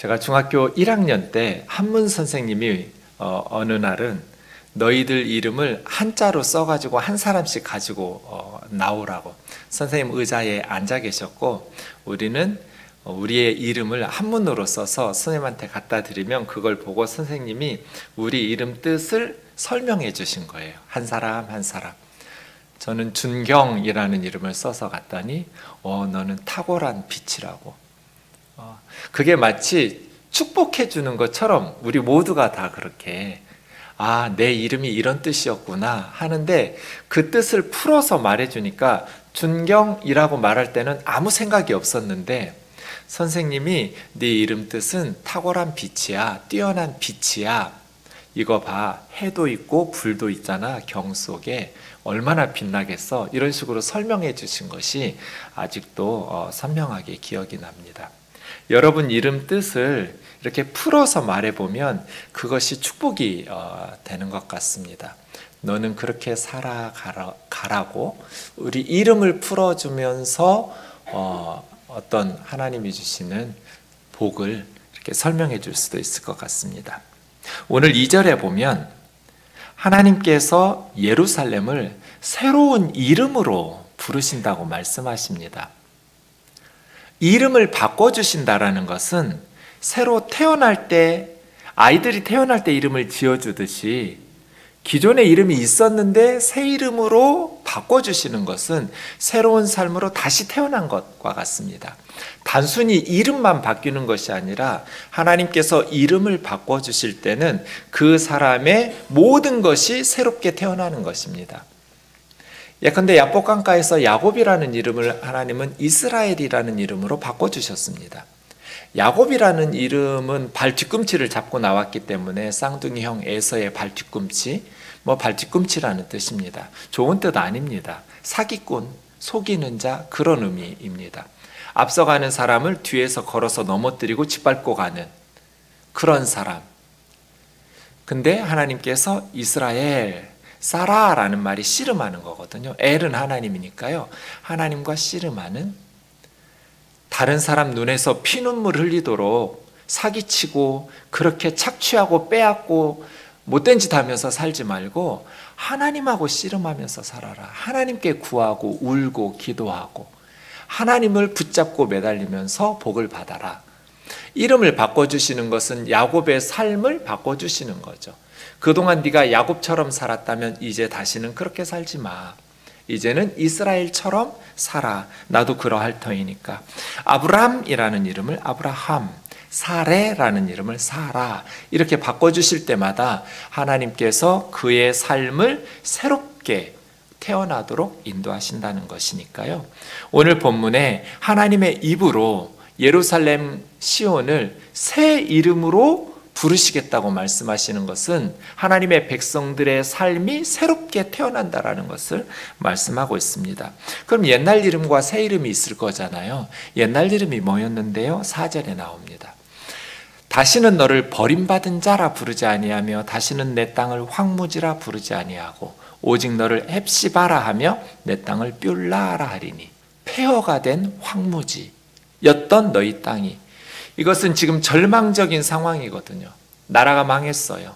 제가 중학교 1학년 때 한문 선생님이 어느 날은 너희들 이름을 한자로 써가지고 한 사람씩 가지고 나오라고, 선생님 의자에 앉아 계셨고 우리는 우리의 이름을 한문으로 써서 선생님한테 갖다 드리면 그걸 보고 선생님이 우리 이름 뜻을 설명해 주신 거예요. 한 사람 한 사람. 저는 준경이라는 이름을 써서 갔더니 너는 탁월한 빛이라고. 그게 마치 축복해 주는 것처럼 우리 모두가 다 그렇게 내 이름이 이런 뜻이었구나 하는데 그 뜻을 풀어서 말해주니까 준경이라고 말할 때는 아무 생각이 없었는데 선생님이 네 이름 뜻은 탁월한 빛이야, 뛰어난 빛이야. 이거 봐, 해도 있고 불도 있잖아, 경 속에 얼마나 빛나겠어. 이런 식으로 설명해 주신 것이 아직도 선명하게 기억이 납니다. 여러분 이름 뜻을 이렇게 풀어서 말해보면 그것이 축복이 되는 것 같습니다. 너는 그렇게 살아가라고 우리 이름을 풀어주면서 어떤 하나님이 주시는 복을 이렇게 설명해 줄 수도 있을 것 같습니다. 오늘 2절에 보면 하나님께서 예루살렘을 새로운 이름으로 부르신다고 말씀하십니다. 이름을 바꿔주신다라는 것은 새로 태어날 때, 아이들이 태어날 때 이름을 지어주듯이 기존의 이름이 있었는데 새 이름으로 바꿔주시는 것은 새로운 삶으로 다시 태어난 것과 같습니다. 단순히 이름만 바뀌는 것이 아니라 하나님께서 이름을 바꿔주실 때는 그 사람의 모든 것이 새롭게 태어나는 것입니다. 예컨대 야복강가에서 야곱이라는 이름을 하나님은 이스라엘이라는 이름으로 바꿔주셨습니다. 야곱이라는 이름은 발 뒤꿈치를 잡고 나왔기 때문에 쌍둥이 형 에서의 발 뒤꿈치, 발 뒤꿈치라는 뜻입니다. 좋은 뜻 아닙니다. 사기꾼, 속이는 자, 그런 의미입니다. 앞서가는 사람을 뒤에서 걸어서 넘어뜨리고 짓밟고 가는 그런 사람. 근데 하나님께서 이스라엘, 사라라는 말이 씨름하는 거거든요. 엘은 하나님이니까요. 하나님과 씨름하는, 다른 사람 눈에서 피눈물 흘리도록 사기치고 그렇게 착취하고 빼앗고 못된 짓 하면서 살지 말고 하나님하고 씨름하면서 살아라. 하나님께 구하고 울고 기도하고 하나님을 붙잡고 매달리면서 복을 받아라. 이름을 바꿔주시는 것은 야곱의 삶을 바꿔주시는 거죠. 그동안 네가 야곱처럼 살았다면 이제 다시는 그렇게 살지 마. 이제는 이스라엘처럼 살아. 나도 그러할 터이니까. 아브람이라는 이름을 아브라함, 사레라는 이름을 사라, 이렇게 바꿔주실 때마다 하나님께서 그의 삶을 새롭게 태어나도록 인도하신다는 것이니까요. 오늘 본문에 하나님의 입으로 예루살렘 시온을 새 이름으로 부르시겠다고 말씀하시는 것은 하나님의 백성들의 삶이 새롭게 태어난다라는 것을 말씀하고 있습니다. 그럼 옛날 이름과 새 이름이 있을 거잖아요. 옛날 이름이 뭐였는데요? 4절에 나옵니다. 다시는 너를 버림받은 자라 부르지 아니하며 다시는 내 땅을 황무지라 부르지 아니하고 오직 너를 헵시바라 하며 내 땅을 뷸라라 하리니. 폐허가 된 황무지였던 너희 땅이, 이것은 지금 절망적인 상황이거든요. 나라가 망했어요.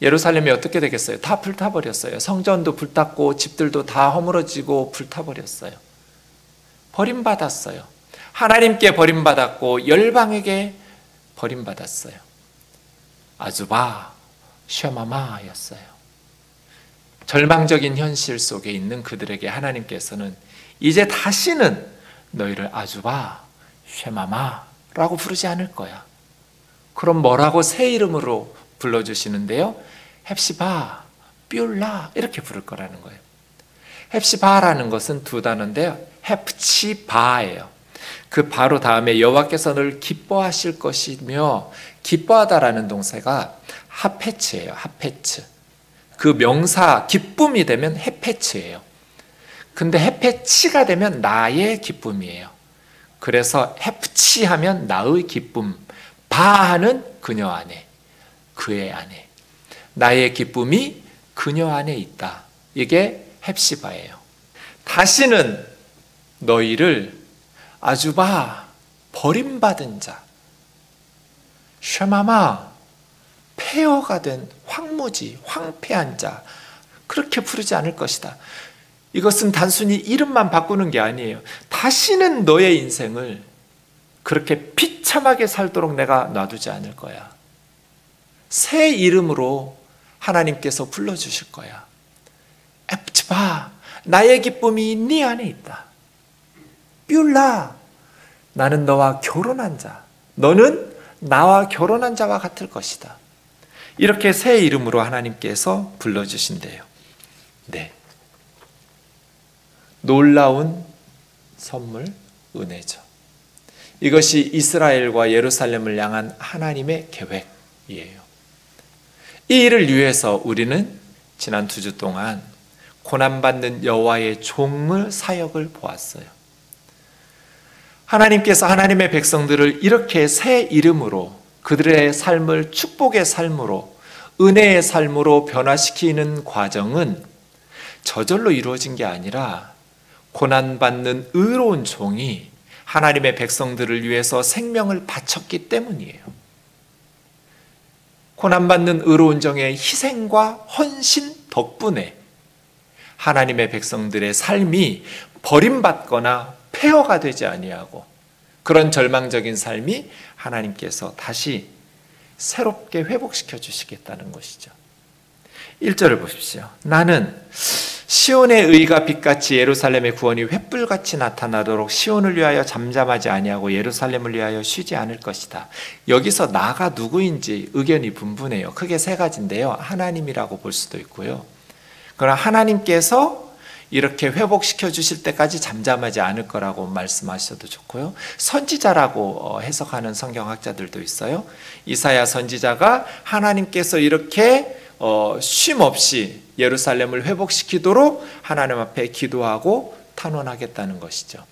예루살렘이 어떻게 되겠어요? 다 불타버렸어요. 성전도 불탔고 집들도 다 허물어지고 불타버렸어요. 버림받았어요. 하나님께 버림받았고 열방에게 버림받았어요. 아주바, 쉐마마였어요. 절망적인 현실 속에 있는 그들에게 하나님께서는 이제 다시는 너희를 아주바, 쉐마마라고 부르지 않을 거야. 그럼 뭐라고 새 이름으로 불러주시는데요? 헵시바, 뷸라 이렇게 부를 거라는 거예요. 헵시바라는 것은 두 단어인데요. 헵치바예요. 그 바로 다음에 여호와께서 늘 기뻐하실 것이며, 기뻐하다라는 동사가 하페츠예요. 하페츠. 그 명사 기쁨이 되면 헤페츠예요. 근데 헤페치가 되면 나의 기쁨이에요. 그래서 헤프치 하면 나의 기쁨, 바하는 그녀 안에, 그의 안에, 나의 기쁨이 그녀 안에 있다. 이게 헵시바예요. 다시는 너희를 아주바, 버림받은 자, 쉐마마, 폐허가 된 황무지, 황폐한 자, 그렇게 부르지 않을 것이다. 이것은 단순히 이름만 바꾸는 게 아니에요. 다시는 너의 인생을 그렇게 비참하게 살도록 내가 놔두지 않을 거야. 새 이름으로 하나님께서 불러주실 거야. 에프츠바, 나의 기쁨이 네 안에 있다. 뷸라, 나는 너와 결혼한 자, 너는 나와 결혼한 자와 같을 것이다. 이렇게 새 이름으로 하나님께서 불러주신대요. 네. 놀라운 선물, 은혜죠. 이것이 이스라엘과 예루살렘을 향한 하나님의 계획이에요. 이 일을 위해서 우리는 지난 2주 동안 고난받는 여호와의 종의 사역을 보았어요. 하나님께서 하나님의 백성들을 이렇게 새 이름으로, 그들의 삶을 축복의 삶으로, 은혜의 삶으로 변화시키는 과정은 저절로 이루어진 게 아니라 고난받는 의로운 종이 하나님의 백성들을 위해서 생명을 바쳤기 때문이에요. 고난받는 의로운 종의 희생과 헌신 덕분에 하나님의 백성들의 삶이 버림받거나 폐허가 되지 아니하고, 그런 절망적인 삶이 하나님께서 다시 새롭게 회복시켜 주시겠다는 것이죠. 1절을 보십시오. 나는 시온의 의가 빛같이 예루살렘의 구원이 횃불같이 나타나도록 시온을 위하여 잠잠하지 아니하고 예루살렘을 위하여 쉬지 않을 것이다. 여기서 나가 누구인지 의견이 분분해요. 크게 3가지인데요. 하나님이라고 볼 수도 있고요. 그러나 하나님께서 이렇게 회복시켜 주실 때까지 잠잠하지 않을 거라고 말씀하셔도 좋고요. 선지자라고 해석하는 성경학자들도 있어요. 이사야 선지자가 하나님께서 이렇게 쉼 없이 예루살렘을 회복시키도록 하나님 앞에 기도하고 탄원하겠다는 것이죠.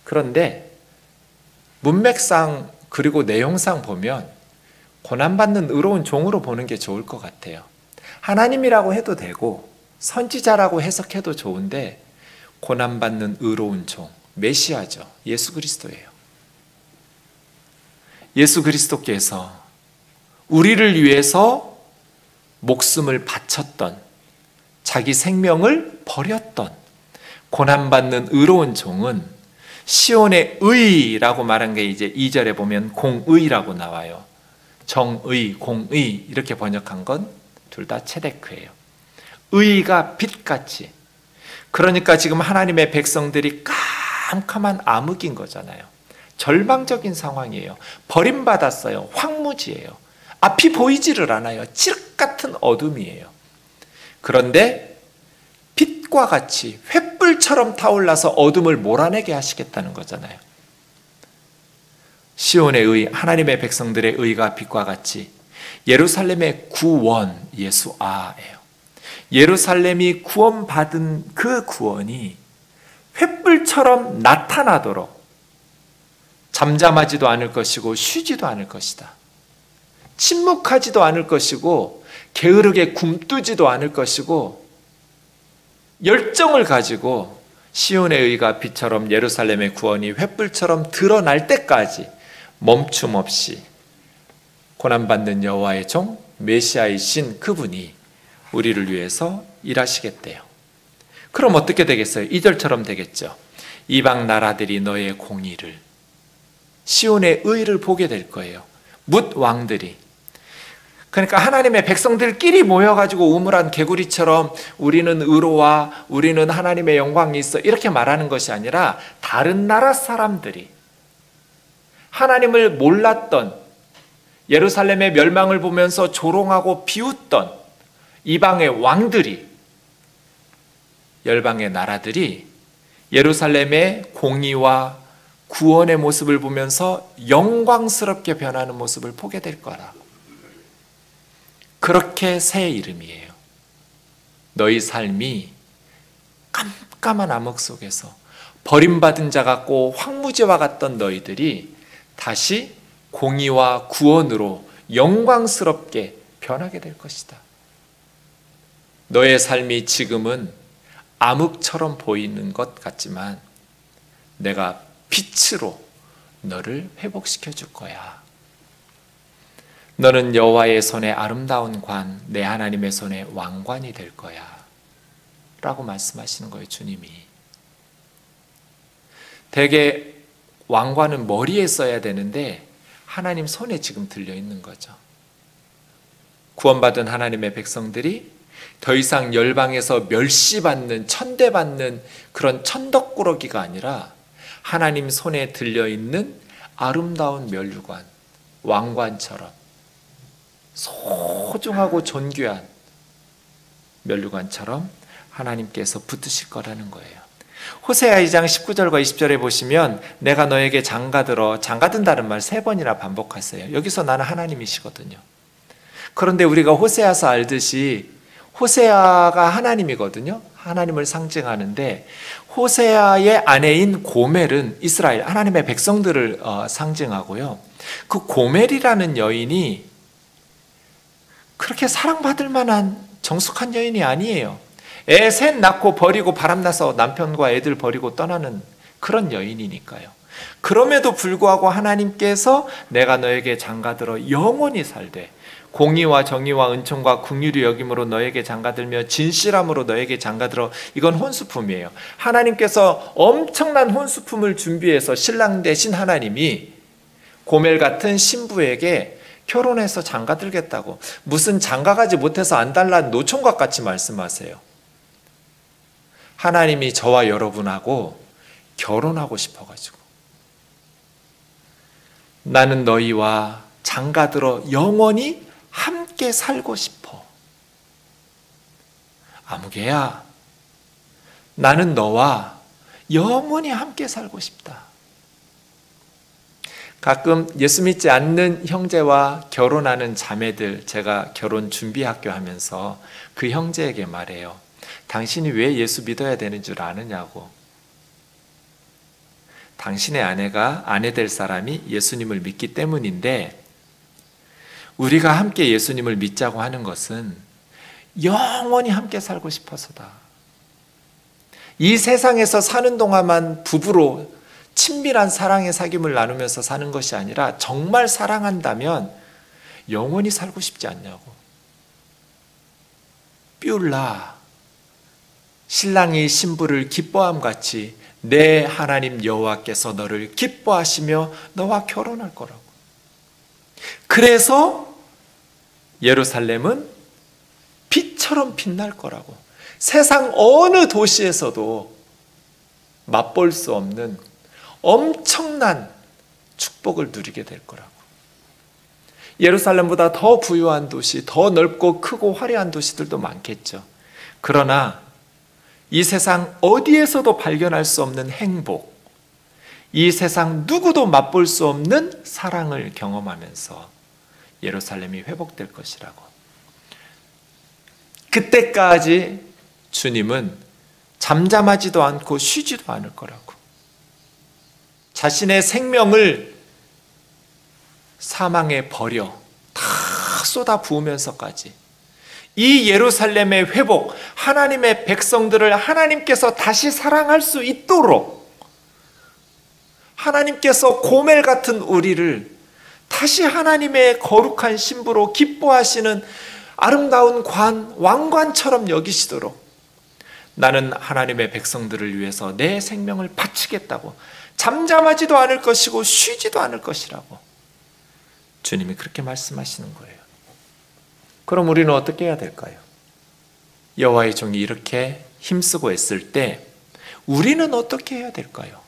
그런데 문맥상 그리고 내용상 보면 고난받는 의로운 종으로 보는 게 좋을 것 같아요. 하나님이라고 해도 되고 선지자라고 해석해도 좋은데, 고난받는 의로운 종, 메시아죠. 예수 그리스도예요. 예수 그리스도께서 우리를 위해서 목숨을 바쳤던, 자기 생명을 버렸던 고난받는 의로운 종은 시온의 의라고 말한 게 이제 2절에 보면 공의라고 나와요. 정의, 공의 이렇게 번역한 건 둘 다 체데크예요. 의가 빛같이. 그러니까 지금 하나님의 백성들이 깜깜한 암흑인 거잖아요. 절망적인 상황이에요. 버림받았어요. 황무지예요. 앞이 보이지를 않아요. 칠흑 같은 어둠이에요. 그런데 빛과 같이 횃불처럼 타올라서 어둠을 몰아내게 하시겠다는 거잖아요. 시온의 의, 하나님의 백성들의 의가 빛과 같이 예루살렘의 구원, 예수아예요. 예루살렘이 구원받은 그 구원이 횃불처럼 나타나도록 잠잠하지도 않을 것이고 쉬지도 않을 것이다. 침묵하지도 않을 것이고 게으르게 굼뜨지도 않을 것이고, 열정을 가지고 시온의 의가 빛처럼 예루살렘의 구원이 횃불처럼 드러날 때까지 멈춤 없이 고난받는 여호와의 종 메시아이신 그분이 우리를 위해서 일하시겠대요. 그럼 어떻게 되겠어요? 2절처럼 되겠죠. 이방 나라들이 너의 공의를, 시온의 의를 보게 될 거예요. 뭇 왕들이. 그러니까 하나님의 백성들끼리 모여가지고 우물한 개구리처럼 우리는 의로와 우리는 하나님의 영광이 있어 이렇게 말하는 것이 아니라, 다른 나라 사람들이, 하나님을 몰랐던, 예루살렘의 멸망을 보면서 조롱하고 비웃던 이방의 왕들이, 열방의 나라들이 예루살렘의 공의와 구원의 모습을 보면서 영광스럽게 변하는 모습을 보게 될 거라. 그렇게 새 이름이에요. 너희 삶이 깜깜한 암흑 속에서 버림받은 자 같고 황무지와 같던 너희들이 다시 공의와 구원으로 영광스럽게 변하게 될 것이다. 너의 삶이 지금은 암흑처럼 보이는 것 같지만 내가 빛으로 너를 회복시켜 줄 거야. 너는 여호와의 손에 아름다운 관, 내 하나님의 손에 왕관이 될 거야 라고 말씀하시는 거예요. 주님이. 대개 왕관은 머리에 써야 되는데 하나님 손에 지금 들려 있는 거죠. 구원받은 하나님의 백성들이 더 이상 열방에서 멸시받는, 천대받는 그런 천덕꾸러기가 아니라 하나님 손에 들려있는 아름다운 면류관, 왕관처럼 소중하고 존귀한 면류관처럼 하나님께서 붙으실 거라는 거예요. 호세아 2장 19절과 20절에 보시면 내가 너에게 장가들어, 장가든다는 말 3번이나 반복하세요. 여기서 나는 하나님이시거든요. 그런데 우리가 호세아서 알듯이 호세아가 하나님이거든요. 하나님을 상징하는데 호세아의 아내인 고멜은 이스라엘 하나님의 백성들을 상징하고요. 그 고멜이라는 여인이 그렇게 사랑받을 만한 정숙한 여인이 아니에요. 애 셋 낳고 버리고 바람나서 남편과 애들 버리고 떠나는 그런 여인이니까요. 그럼에도 불구하고 하나님께서 내가 너에게 장가들어 영원히 살되 공의와 정의와 은총과 긍휼이 여김으로 너에게 장가들며 진실함으로 너에게 장가들어. 이건 혼수품이에요. 하나님께서 엄청난 혼수품을 준비해서 신랑 대신 하나님이 고멜 같은 신부에게 결혼해서 장가들겠다고, 무슨 장가가지 못해서 안달난 노총각 같이 말씀하세요. 하나님이 저와 여러분하고 결혼하고 싶어가지고 나는 너희와 장가들어 영원히 함께 살고 싶어. 아무개야, 나는 너와 영원히 함께 살고 싶다. 가끔 예수 믿지 않는 형제와 결혼하는 자매들, 제가 결혼 준비학교 하면서 그 형제에게 말해요. 당신이 왜 예수 믿어야 되는 줄 아느냐고. 당신의 아내가 아내 될 사람이 예수님을 믿기 때문인데 우리가 함께 예수님을 믿자고 하는 것은 영원히 함께 살고 싶어서다. 이 세상에서 사는 동안만 부부로 친밀한 사랑의 사귐을 나누면서 사는 것이 아니라 정말 사랑한다면 영원히 살고 싶지 않냐고. 뷸라, 신랑이 신부를 기뻐함 같이 내 하나님 여호와께서 너를 기뻐하시며 너와 결혼할 거라고. 그래서 예루살렘은 빛처럼 빛날 거라고. 세상 어느 도시에서도 맛볼 수 없는 엄청난 축복을 누리게 될 거라고. 예루살렘보다 더 부유한 도시, 더 넓고 크고 화려한 도시들도 많겠죠. 그러나 이 세상 어디에서도 발견할 수 없는 행복, 이 세상 누구도 맛볼 수 없는 사랑을 경험하면서 예루살렘이 회복될 것이라고. 그때까지 주님은 잠잠하지도 않고 쉬지도 않을 거라고. 자신의 생명을 사망에 버려 다 쏟아 부으면서까지 이 예루살렘의 회복, 하나님의 백성들을 하나님께서 다시 사랑할 수 있도록 하나님께서 고멜 같은 우리를 다시 하나님의 거룩한 신부로 기뻐하시는 아름다운 관, 왕관처럼 여기시도록 나는 하나님의 백성들을 위해서 내 생명을 바치겠다고, 잠잠하지도 않을 것이고 쉬지도 않을 것이라고 주님이 그렇게 말씀하시는 거예요. 그럼 우리는 어떻게 해야 될까요? 여호와의 종이 이렇게 힘쓰고 애쓸 때 우리는 어떻게 해야 될까요?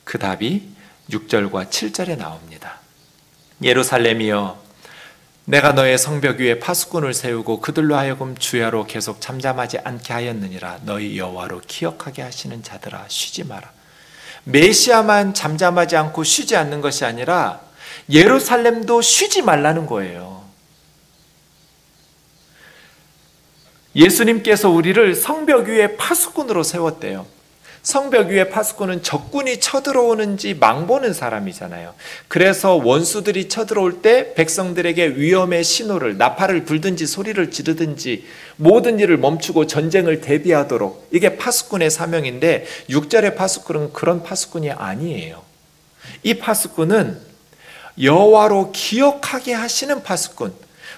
그 답이 6절과 7절에 나옵니다. 예루살렘이여, 내가 너의 성벽 위에 파수꾼을 세우고 그들로 하여금 주야로 계속 잠잠하지 않게 하였느니라. 너희 여호와로 기억하게 하시는 자들아, 쉬지 마라. 메시아만 잠잠하지 않고 쉬지 않는 것이 아니라 예루살렘도 쉬지 말라는 거예요. 예수님께서 우리를 성벽 위에 파수꾼으로 세웠대요. 성벽 위에 파수꾼은 적군이 쳐들어오는지 망보는 사람이잖아요. 그래서 원수들이 쳐들어올 때 백성들에게 위험의 신호를, 나팔을 불든지 소리를 지르든지 모든 일을 멈추고 전쟁을 대비하도록, 이게 파수꾼의 사명인데 6절의 파수꾼은 그런 파수꾼이 아니에요. 이 파수꾼은 여호와로 기억하게 하시는 파수꾼.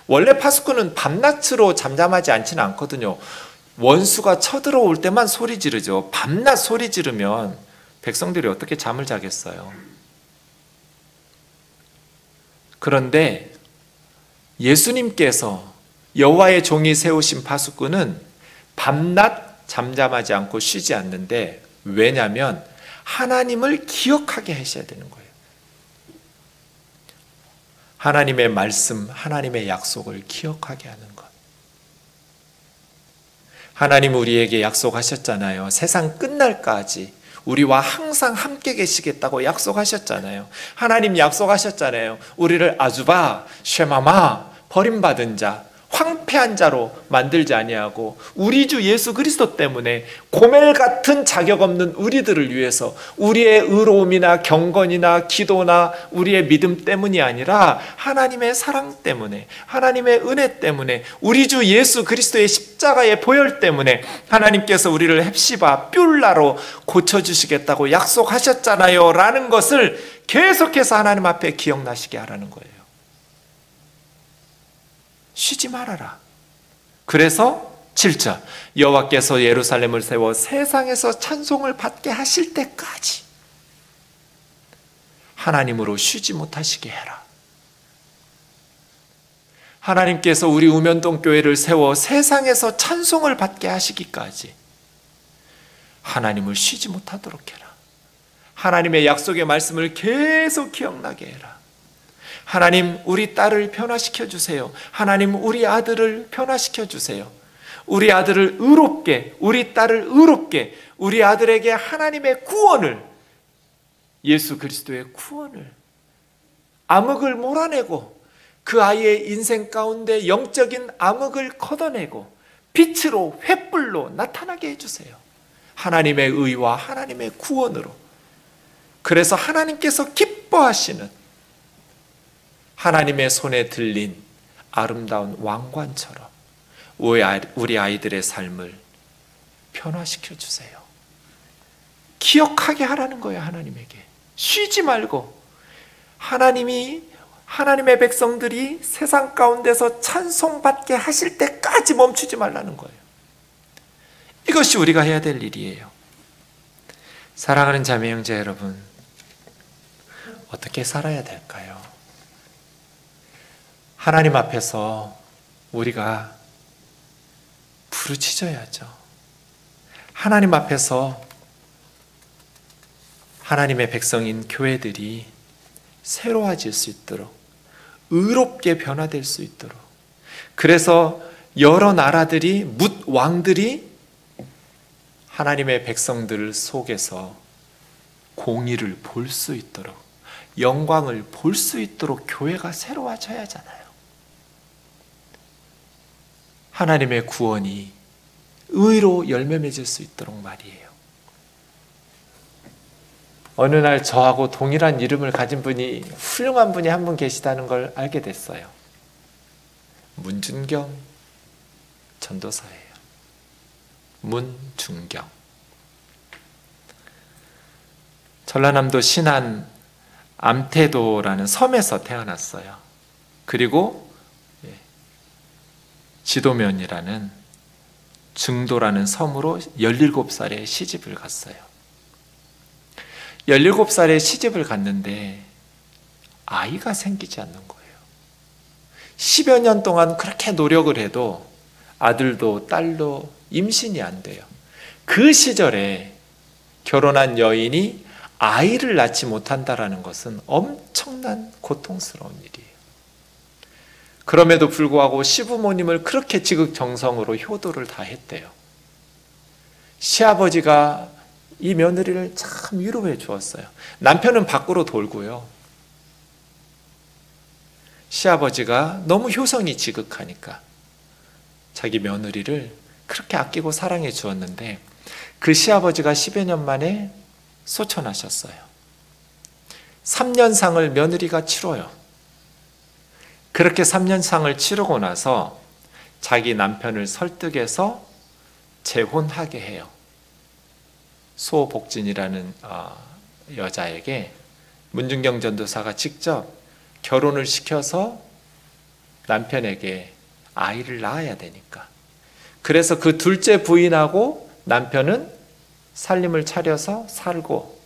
원래 파수꾼은 밤낮으로 잠잠하지 않지는 않거든요. 원수가 쳐들어올 때만 소리 지르죠. 밤낮 소리 지르면 백성들이 어떻게 잠을 자겠어요. 그런데 예수님께서 여호와의 종이 세우신 파수꾼은 밤낮 잠잠하지 않고 쉬지 않는데, 왜냐하면 하나님을 기억하게 하셔야 되는 거예요. 하나님의 말씀, 하나님의 약속을 기억하게 하는 것. 하나님 우리에게 약속하셨잖아요. 세상 끝날까지 우리와 항상 함께 계시겠다고 약속하셨잖아요. 하나님 약속하셨잖아요. 우리를 아주바, 쉐마마, 버림받은 자, 황폐한 자로 만들지 아니하고 우리 주 예수 그리스도 때문에 고멜 같은 자격 없는 우리들을 위해서 우리의 의로움이나 경건이나 기도나 우리의 믿음 때문이 아니라 하나님의 사랑 때문에, 하나님의 은혜 때문에, 우리 주 예수 그리스도의 십자가의 보혈 때문에 하나님께서 우리를 헵시바 뷸라로 고쳐주시겠다고 약속하셨잖아요 라는 것을 계속해서 하나님 앞에 기억나시게 하라는 거예요. 쉬지 말아라. 그래서 7절, 여호와께서 예루살렘을 세워 세상에서 찬송을 받게 하실 때까지 하나님으로 쉬지 못하시게 해라. 하나님께서 우리 우면동 교회를 세워 세상에서 찬송을 받게 하시기까지 하나님을 쉬지 못하도록 해라. 하나님의 약속의 말씀을 계속 기억나게 해라. 하나님 우리 딸을 변화시켜 주세요. 하나님 우리 아들을 변화시켜 주세요. 우리 아들을 의롭게, 우리 딸을 의롭게, 우리 아들에게 하나님의 구원을, 예수 그리스도의 구원을, 암흑을 몰아내고 그 아이의 인생 가운데 영적인 암흑을 걷어내고 빛으로 횃불로 나타나게 해주세요. 하나님의 의와 하나님의 구원으로. 그래서 하나님께서 기뻐하시는 하나님의 손에 들린 아름다운 왕관처럼 우리 아이들의 삶을 변화시켜 주세요. 기억하게 하라는 거예요. 하나님에게 쉬지 말고, 하나님의 백성들이 세상 가운데서 찬송받게 하실 때까지 멈추지 말라는 거예요. 이것이 우리가 해야 될 일이에요. 사랑하는 자매 형제 여러분, 어떻게 살아야 될까요? 하나님 앞에서 우리가 부르짖어야죠. 하나님 앞에서 하나님의 백성인 교회들이 새로워질 수 있도록, 의롭게 변화될 수 있도록, 그래서 여러 나라들이, 뭇 왕들이 하나님의 백성들 속에서 공의를 볼 수 있도록, 영광을 볼 수 있도록 교회가 새로워져야 하잖아요. 하나님의 구원이 의로 열매 맺을 수 있도록 말이에요. 어느 날 저하고 동일한 이름을 가진 분이, 훌륭한 분이 한 분 계시다는 걸 알게 됐어요. 문준경 전도사예요. 문준경. 전라남도 신안 암태도라는 섬에서 태어났어요. 그리고 지도면이라는 증도라는 섬으로 17살에 시집을 갔어요. 17살에 시집을 갔는데 아이가 생기지 않는 거예요. 10여 년 동안 그렇게 노력을 해도 아들도 딸도 임신이 안 돼요. 그 시절에 결혼한 여인이 아이를 낳지 못한다는 것은 엄청난 고통스러운 일이에요. 그럼에도 불구하고 시부모님을 그렇게 지극정성으로 효도를 다 했대요. 시아버지가 이 며느리를 참 위로해 주었어요. 남편은 밖으로 돌고요. 시아버지가 너무 효성이 지극하니까 자기 며느리를 그렇게 아끼고 사랑해 주었는데, 그 시아버지가 10여 년 만에 소천하셨어요. 3년상을 며느리가 치러요. 그렇게 3년상을 치르고 나서 자기 남편을 설득해서 재혼하게 해요. 소복진이라는 여자에게 문준경 전도사가 직접 결혼을 시켜서 남편에게 아이를 낳아야 되니까. 그래서 그 둘째 부인하고 남편은 살림을 차려서 살고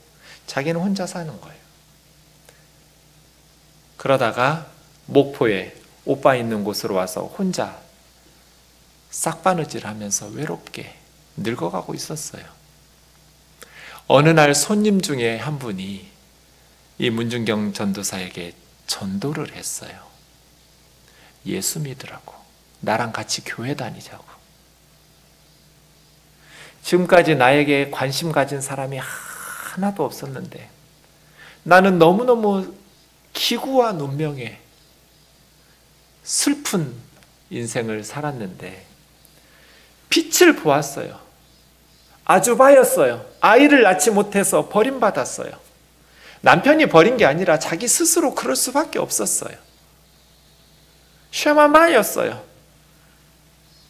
자기는 혼자 사는 거예요. 그러다가 목포에 오빠 있는 곳으로 와서 혼자 싹바느질 하면서 외롭게 늙어가고 있었어요. 어느 날 손님 중에 한 분이 이 문중경 전도사에게 전도를 했어요. 예수 믿으라고, 나랑 같이 교회 다니자고. 지금까지 나에게 관심 가진 사람이 하나도 없었는데 나는 너무너무 기구와 눈명에 슬픈 인생을 살았는데 빛을 보았어요. 아주 바였어요. 아이를 낳지 못해서 버림받았어요. 남편이 버린 게 아니라 자기 스스로 그럴 수밖에 없었어요. 쉐마마였어요.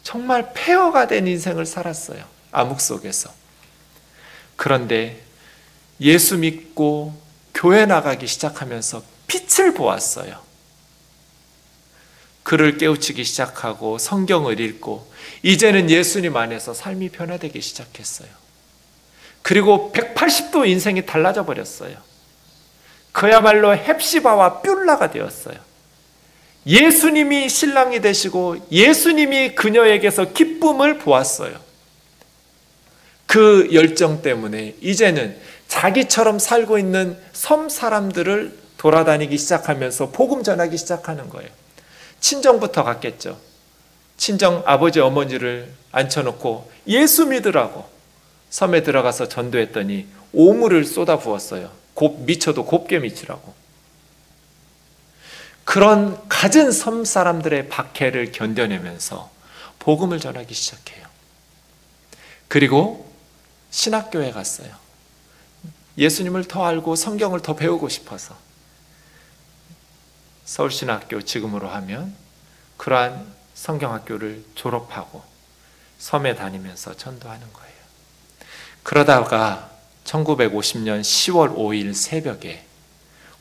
정말 폐허가 된 인생을 살았어요. 암흑 속에서. 그런데 예수 믿고 교회 나가기 시작하면서 빛을 보았어요. 그를 깨우치기 시작하고 성경을 읽고 이제는 예수님 안에서 삶이 변화되기 시작했어요. 그리고 180도 인생이 달라져 버렸어요. 그야말로 헵시바와 뷸라가 되었어요. 예수님이 신랑이 되시고 예수님이 그녀에게서 기쁨을 보았어요. 그 열정 때문에 이제는 자기처럼 살고 있는 섬 사람들을 돌아다니기 시작하면서 복음 전하기 시작하는 거예요. 친정부터 갔겠죠. 친정 아버지 어머니를 앉혀놓고 예수 믿으라고 섬에 들어가서 전도했더니 오물을 쏟아 부었어요. 미쳐도 곱게 미치라고. 그런 갖은 섬 사람들의 박해를 견뎌내면서 복음을 전하기 시작해요. 그리고 신학교에 갔어요. 예수님을 더 알고 성경을 더 배우고 싶어서. 서울신학교 지금으로 하면 그러한 성경학교를 졸업하고 섬에 다니면서 전도하는 거예요. 그러다가 1950년 10월 5일 새벽에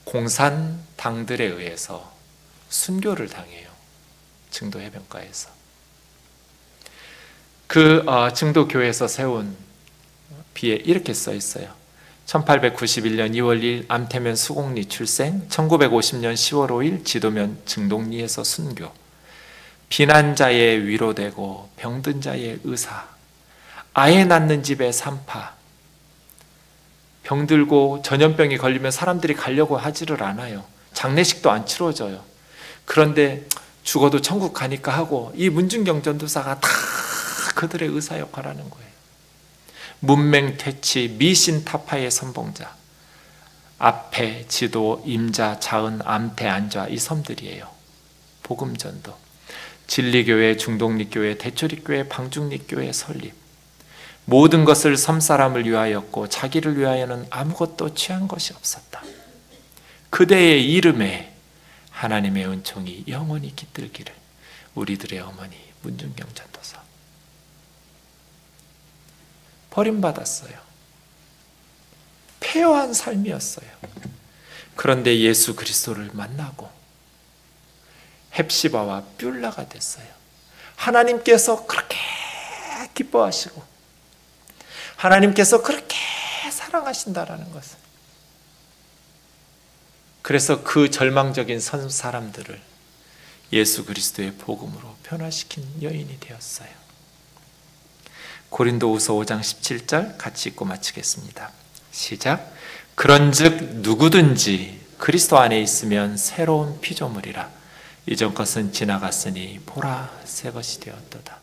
공산당들에 의해서 순교를 당해요. 증도 해변가에서. 그 증도교회에서 세운 비에 이렇게 써 있어요. 1891년 2월 1일 암태면 수곡리 출생, 1950년 10월 5일 지도면 증동리에서 순교. 비난자의 위로되고 병든 자의 의사, 아예 낳는 집의 산파. 병들고 전염병이 걸리면 사람들이 가려고 하지를 않아요. 장례식도 안 치러져요. 그런데 죽어도 천국 가니까 하고 이 문중경 전도사가 다 그들의 의사 역할을 하는 거예요. 문맹퇴치, 미신타파의 선봉자, 앞에 지도, 임자, 자은, 암태, 안좌 이 섬들이에요. 복음전도, 진리교회, 중동리교회, 대초리교회, 방중리교회 설립. 모든 것을 섬 사람을 위하였고 자기를 위하여는 아무것도 취한 것이 없었다. 그대의 이름에 하나님의 은총이 영원히 깃들기를. 우리들의 어머니 문중경 전도사. 버림받았어요. 폐허한 삶이었어요. 그런데 예수 그리스도를 만나고 헵시바와 뷸라가 됐어요. 하나님께서 그렇게 기뻐하시고 하나님께서 그렇게 사랑하신다라는 것을. 그래서 그 절망적인 사람들을 예수 그리스도의 복음으로 변화시킨 여인이 되었어요. 고린도후서 5장 17절 같이 읽고 마치겠습니다. 시작. 그런즉 누구든지 그리스도 안에 있으면 새로운 피조물이라. 이전 것은 지나갔으니 보라 새 것이 되었도다.